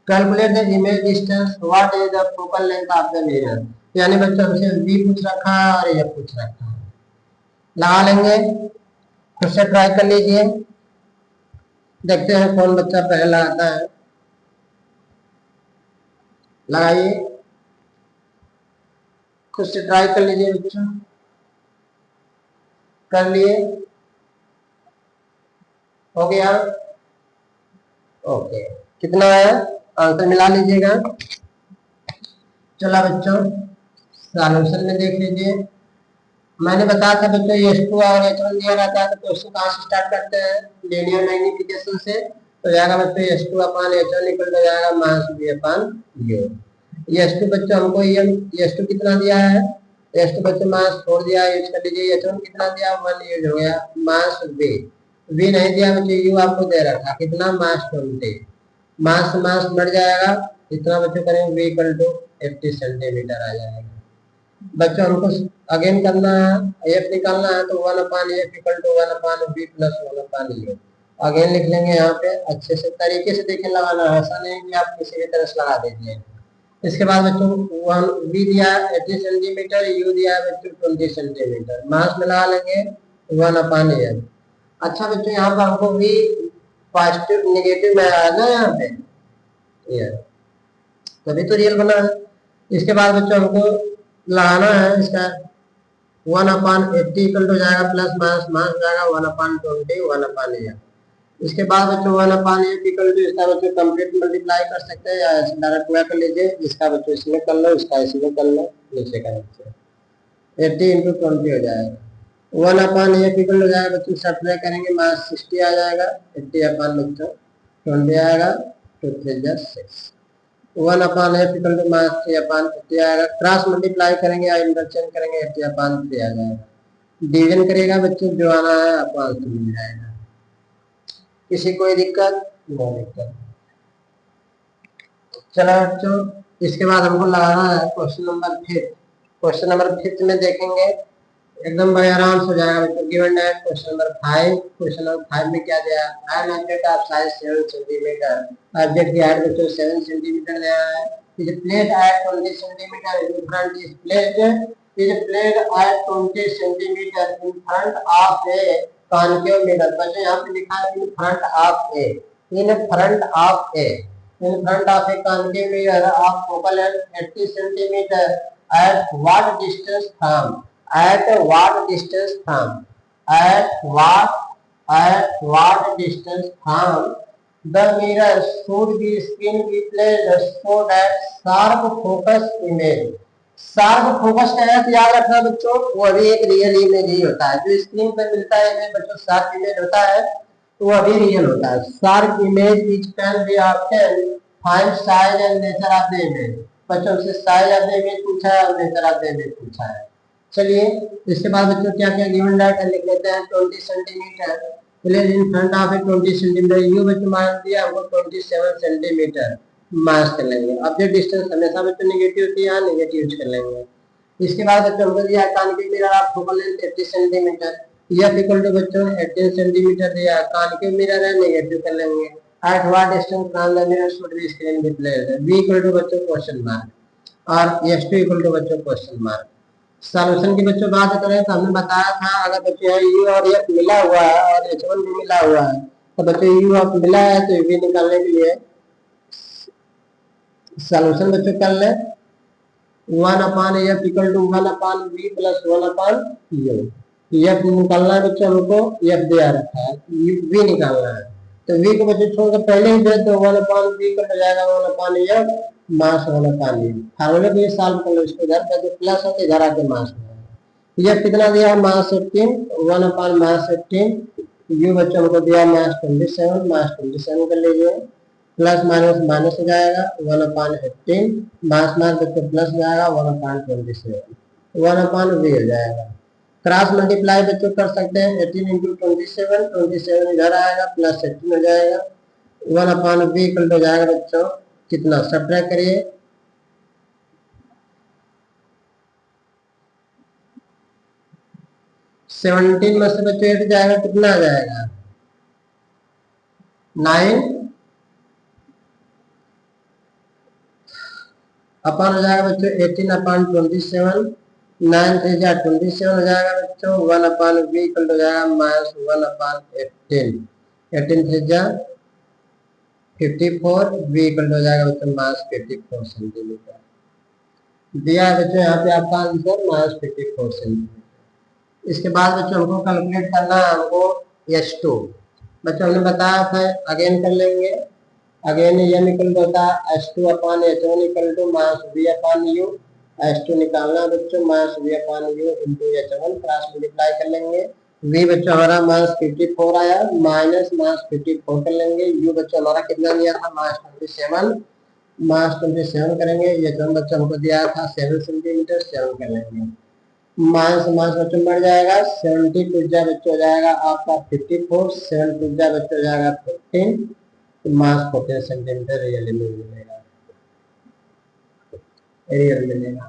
Calculate the image distance, what is the focal length of the mirror, यानी बच्चों हमसे v पूछ रखा है और ये पूछ रखा है। लगा लेंगे, फिर से ट्राई कर लीजिए, देखते हैं कौन बच्चा पहले लगाता है। लगाइए, खुद से ट्राई कर लीजिए बच्चों। कर लिए, हो गया, ओके। कितना है आंसर मिला लीजिएगा। चला बच्चों सॉल्यूशन में देख लीजिए। मैंने बताया था बच्चों S2 और H1 दिया रहता है तो क्वेश्चन कहाँ से स्टार्ट करते हैं, लीनियर मैग्निफिकेशन से। तो जाएगा बच्चों S2 अपॉन H1 इक्वल हो जाएगा मास V अपॉन U। S2 बच्चों हमको ये S2 कितना दिया है, S2 बच्चों मास 4 दिया है, यूज कर लीजिए। H1 कितना दिया, 1 यूज हो गया, मास V नहीं दिया बच्चों, U आपको दे रखा कितना, मास 20। मास से मास बढ़ जाएगा, इतना बच्चों करेंगे V इक्वल टू 80 सेंटीमीटर आ जाएगा। बच्चों हमको अगेन करना है, एफ निकालना है, तो 1 upon F equal to 1 upon B plus 1 upon U. Again लिख लेंगे यहाँ पे, अच्छे से तरीके से देखे लगाना है, ऐसा नहीं कि आप किसी भी तरह से लगा दीजिए। इसके बाद बच्चों बी दिया है 80 सेंटीमीटर, यू दिया है बच्चों 20 सेंटीमीटर, मास में लगा लेंगे 1 अपान एफ। अच्छा बच्चों यहाँ पर हमको भी पॉजिटिव नेगेटिव में आया ना यहाँ पे, तभी तो रियल बना है। इसके बाद बच्चों हमको लगाना है इसका 1 अपान 80 इक्वल हो जाएगा प्लस मास मास जाएगा 1 अपान 20 1 अपान एफ। इसके बाद बच्चों 1 अपान एफ इक्वल टू इसका बच्चों कंप्लीट मल्टीप्लाई कर सकते हैं या डायरेक्ट हुआ कर लीजिए, इसका बच्चों इसमें कर लो, इसका इसमें कर लो, नीचे का बच्चों 80 इंटू 20 हो जाएगा। 1 अपान एफ इक्वल हो जाएगा बच्चों, सब्ट्रैक्ट करेंगे मास 60 आ जाएगा, 80 अपान बच्चों 20 आएगा, 2 3 जा 6। 1 अपान एफ इक्वल टू मास 3 अपान 50 आएगा, क्रॉस मल्टीप्लाई करेंगे या इंटरचेंज करेंगे 80 अपान 3 आ जाएगा। डिवीजन करेगा बच्चों, जो आना है आपको आंसर मिल जाएगा। किसी कोई दिक्कत? नो दिक्कत। चलो बच्चों इसके बाद हमको लगाना है क्वेश्चन नंबर 5। क्वेश्चन नंबर 5 में देखेंगे एकदम बड़े आराम से हो जाएगा बच्चों। गिवन है क्वेश्चन नंबर 5। क्वेश्चन नंबर 5 में क्या दिया है, an object of size 7 centimetre, object की हाइट बच्चों 7 सेंटीमीटर दिया है, is plate at 20 centimetre in front, is plate at 20 centimetre in front of a concave mirror. बच्चों यहाँ पे लिखा है इन front of A, in front of A, in front of a concave mirror of focal length 80 centimetre at what distance from, at what distance from, at what distance from the mirror should be screen be placed so that sharp focus image। Sharp focus का है याद रखना बच्चों, वो अभी एक real image ही होता है, जो स्क्रीन पर मिलता है इमेज बच्चों शार्प इमेज होता है, तो वो अभी रियल होता है। Sharp image which can be obtained, find size and nature of the image। बच्चों से साइज ऑफ द इमेज पूछा है और नेचर ऑफ द इमेज पूछा है। चलिए इसके बाद बच्चों क्या क्या गिवन डाटा लिख लेते हैं। 20 centimetre place in front of A 20 centimetre, you बच्चों मान दिया हमको 27 सेंटीमीटर, मास कर लेंगे। ऑब्जेक्ट डिस्टेंस हमेशा बच्चों नेगेटिव होती है, नेगेटिव यूज कर लेंगे। इसके बाद बच्चों हमको दिया concave mirror of focal length 80 centimetre, F equal to बच्चों 18 सेंटीमीटर दिया, कॉन्केव मिरर है नेगेटिव कर लेंगे। at what distance from the mirror should be screen be placed, b equal to बच्चों क्वेश्चन मार्क और s2 इक्वल टू बच्चों question mark. Solution की बच्चों बात करें तो हमने बताया था अगर बच्चों u और f मिला हुआ है और h1 भी मिला हुआ है तो बच्चों u और मिला है तो v निकालने के लिए सॉल्यूशन बच्चों कर ले 1 upon f equal to 1 upon v plus 1 upon u। f निकालना है बच्चों, हमको f दिया रखा है, v निकालना है तो v को बच्चों छोड़कर पहले ही दे तो 1 अपान v कट जाएगा 1 अपान f मास 1 अपान u। फार्मूले को ये सॉल्व कर लो, इसको इधर कर दो प्लस होते इधर आके मास हो जाएगा। f कितना दिया है मास 18, 1 अपान मास 18 यू बच्चों हमको दिया -27, -27 कर लीजिए, प्लस माइनस माइनस हो जाएगा 1/18, मास मास बच्चों प्लस जाएगा 1/27, 1/v हो जाएगा। क्रॉस मल्टीप्लाई बच्चों कर सकते हैं, 18 इंटू 27, 27 इधर आएगा प्लस 18 हो जाएगा, 1/v इक्वल हो जाएगा बच्चों कितना, सब्ट्रैक्ट करिए, 17 में से बच्चों 8 जाएगा, कितना आ जाएगा 9 अपन हो जाएगा बच्चों 18/27, 9 3 जा 27 हो जाएगा बच्चों, 1/v इक्वल हो जाएगा -1/18, 18 3 जा 54, v इक्वल हो जाएगा बच्चों -54 सेंटीमीटर। दिया है बच्चों यहाँ पे आपका आंसर -54 सेंटीमीटर। इसके बाद बच्चों हमको कैलकुलेट करना है हमको H2, बच्चों हमने बताया था, अगेन कर लेंगे। अगेन m इक्वल होता है H2/H1 equal to -v/u, H2 निकालना है बच्चों -v/u into H1, cross multiply कर लेंगे, v बच्चों हमारा -54 आया, माइनस -54 कर लेंगे, u बच्चों हमारा कितना दिया था -27 करेंगे, H1 बच्चों हमको दिया था 7 सेंटीमीटर, 7 कर लेंगे, माइनस माइनस बच्चों बढ़ जाएगा, 70 टू बच्चों हो जाएगा आपका 54, 7 टू बच्चों हो जाएगा 15, मास 14 सेंटीमीटर रियल इमेज मिलेगा, रियल मिलेगा।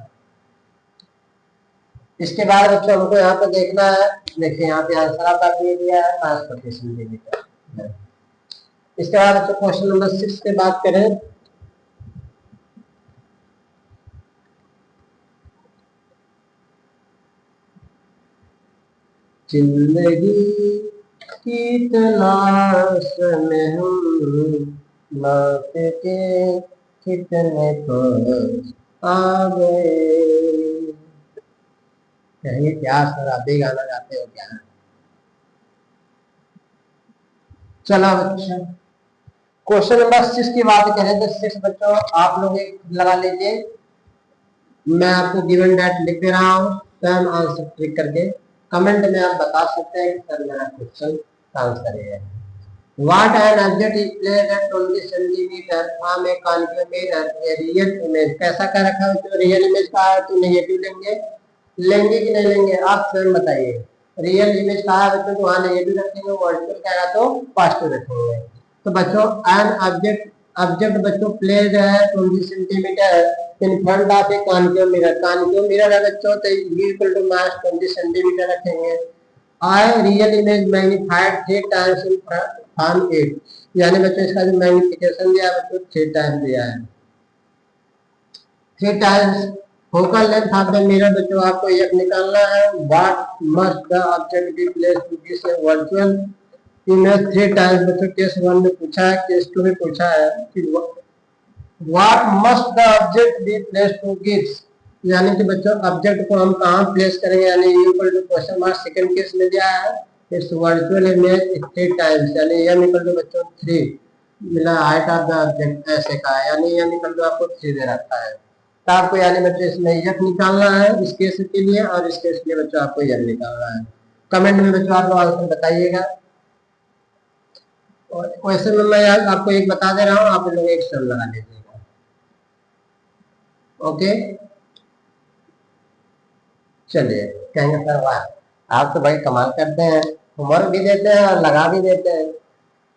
इसके बाद बच्चों हमको यहाँ पे देखना है, देखिए यहाँ पे आंसर आपका दे दिया है मास 14 सेंटीमीटर। इसके बाद बच्चों क्वेश्चन नंबर 6 की बात करें, जिंदगी की तलाश में हम मौत के कितने पास आ गए। कहेंगे क्या सर आप भी गाना गाते हो क्या? चलो बच्चों क्वेश्चन नंबर 6 की बात करें तो 6 बच्चों आप लोग एक लगा लीजिए, मैं आपको गिवन डेट लिख दे रहा हूँ, स्वयं आंसर क्लिक करके कमेंट में आप बता सकते हैं कि सर मेरा क्वेश्चन आंसर है। What an object is placed at 20 centimeter from a concave mirror, a real image, कैसा क्या रखा है तो रियल इमेज का है तो नेगेटिव लेंगे, लेंगे कि नहीं लेंगे आप स्वयं बताइए। रियल इमेज का है बच्चों तो वहाँ नेगेटिव रखेंगे, वर्चुअल क्या है तो पॉजिटिव रखेंगे। तो बच्चों एन ऑब्जेक्ट बच्चों प्लेस्ड है 20 centimetre in front of a concave mirror है बच्चों, तो इक्वल टू मास 20 सेंटीमीटर रखेंगे। I real image magnified 3 times in from it, यानी बच्चों इसका जो मैग्निफिकेशन दिया है बच्चों 3 टाइम्स दिया है, 3 times focal length of the mirror बच्चों आपको एक निकालना है। What must the object be placed to give a virtual image 3 times बच्चों केस 1 में पूछा है, केस 2 में पूछा है कि what must the object be placed to give, यानी कि बच्चों ऑब्जेक्ट को हम कहाँ प्लेस करेंगे, यानी equal to question mark second case में दिया है इस वर्चुअल इमेज 3 टाइम्स, यानी m इक्वल टू बच्चों 3 मिला हाइट ऑफ द ऑब्जेक्ट ऐसे का है, यानी m इक्वल टू आपको 3 दे रखा है। तो आपको यानी बच्चों इसमें f निकालना है इस केस के लिए, और इस केस के लिए बच्चों आपको m निकालना है। कमेंट में बच्चों आप लोग आंसर बताइएगा। और वैसे में मैं आपको एक बता दे रहा हूँ, आप लोग एक सर लगा लीजिएगा। ओके चलिए, कहेंगे सर वाह आप तो भाई कमाल करते हैं, होमवर्क भी देते हैं और लगा भी देते हैं,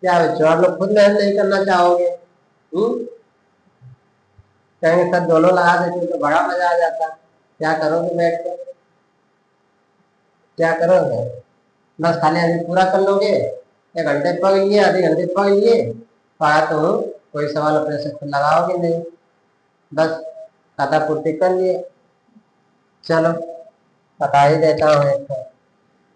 क्या बच्चों आप लोग खुद मेहनत नहीं करना चाहोगे? कहेंगे सर दोनों लगा देते तो बड़ा मजा आ जाता, क्या करोगे बैठ कर, क्या करोगे? बस खाली अभी पूरा कर लोगे, 1 घंटे पढ़ लिए, आधे घंटे पढ़ लिए, पढ़ा तो कोई सवाल अपने से खुद लगाओगे नहीं, बस खाता पूर्ति कर लिए। चलो बता ही देता हूँ एक तो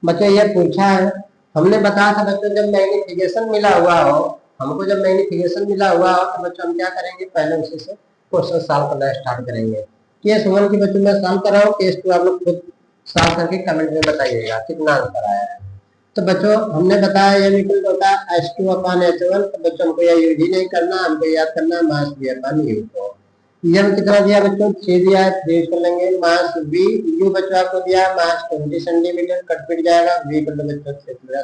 बच्चों ये पूछा है, हमने बताया था बच्चों जब मैग्निफिकेशन मिला हुआ हो, हमको जब मैग्निफिकेशन मिला हुआ हो तो बच्चों हम क्या करेंगे, पहले उसी से क्वेश्चन सॉल्व करना स्टार्ट करेंगे। केस 1 की बच्चों मैं सॉल्व कर रहा हूँ, केस 2 आप लोग खुद सॉल्व करके कमेंट में बताइएगा कितना आंसर आया है। तो बच्चों हमने बताया ये इक्वल होता है H2/H1, तो बच्चों हमको यह यूज ही नहीं करना, हमको याद करना है मास v/u को। यम कितना दिया बच्चों, 6 दिया है, 3 कर लेंगे। मास वी, यू बच्चों आपको दिया है मास 20 सेंटीमीटर, कट पिट जाएगा, वी कर लो बच्चों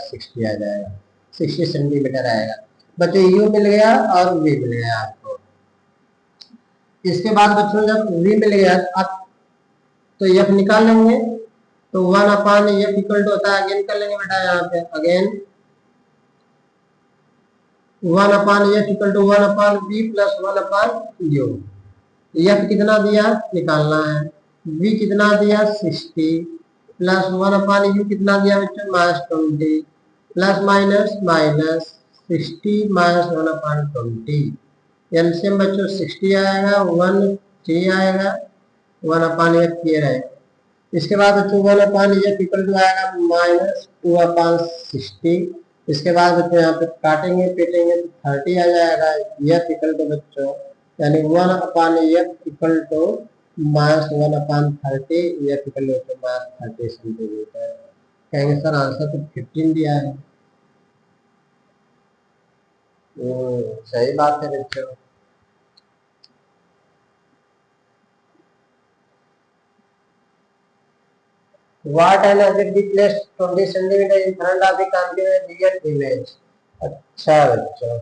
60 आ जाएगा, 60 सेंटीमीटर आएगा बच्चों। यू मिल गया और वी मिल गया आपको। इसके बाद बच्चों जब वी मिल गया अब तो एफ निकाल लेंगे, तो 1/f इक्वल टू होता है, अगेन कर लेंगे बेटा यहाँ पे, again 1/f equal to 1/v plus 1/u। F कितना दिया निकालना है, v कितना दिया 60 प्लस 1/u कितना दिया बच्चों minus 20 plus minus minus 60 minus 1/20। LCM बच्चों 60 आएगा, 1 3 आएगा, 1/f ये रहेगा। इसके बाद बच्चों 1/f इक्वल टू आएगा माइनस 2/60। इसके बाद बच्चों यहाँ पे काटेंगे पीटेंगे तो 30 आ जाएगा। एफ इक्वल टू बच्चों यानी 1/f equal to minus 1/30, F equal to minus 30 centimetre. कहेंगे सर आंसर तो 15 दिया है। सही बात है बच्चों। What an object be placed 20 centimeter in front of the continuous real image। अच्छा बच्चों,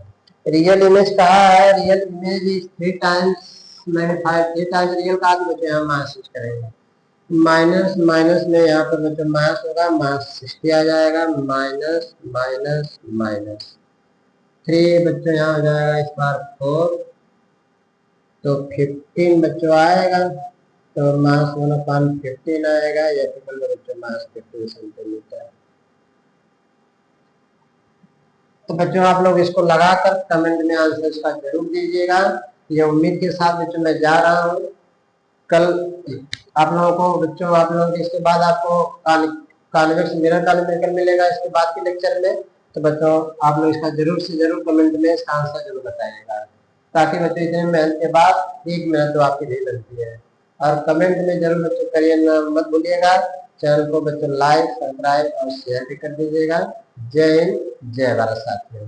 रियल इमेज कहाँ है, real image is 3 times magnified, 3 times real का बच्चों यहाँ माइनस करेंगे, माइनस माइनस में यहाँ पर बच्चों माइनस होगा, माइनस 60 आ जाएगा, माइनस माइनस माइनस 3 बच्चों यहाँ हो जाएगा इस बार 4, तो 15 बच्चों आएगा, तो मास 1/15 आएगा, या फिर बच्चों मास 15 सेंटीमीटर। तो बच्चों आप लोग इसको लगाकर कमेंट में आंसर इसका जरूर दीजिएगा। ये उम्मीद के साथ बच्चों मैं जा रहा हूँ, कल आप लोगों को बच्चों आप लोगों के इसके बाद आपको कॉन्वेक्स मिरर का लेक्चर मिलेगा इसके बाद के लेक्चर में। तो बच्चों आप लोग इसका जरूर से जरूर कमेंट में इसका आंसर जरूर बताइएगा, ताकि बच्चों इतने मेहनत के बाद 1 मिनट तो आपकी भी बनती है। और कमेंट में जरूर बच्चों करिए मत भूलिएगा। चैनल को बच्चों लाइक सब्सक्राइब और शेयर भी कर दीजिएगा। जय हिंद, जय भारत साथियों।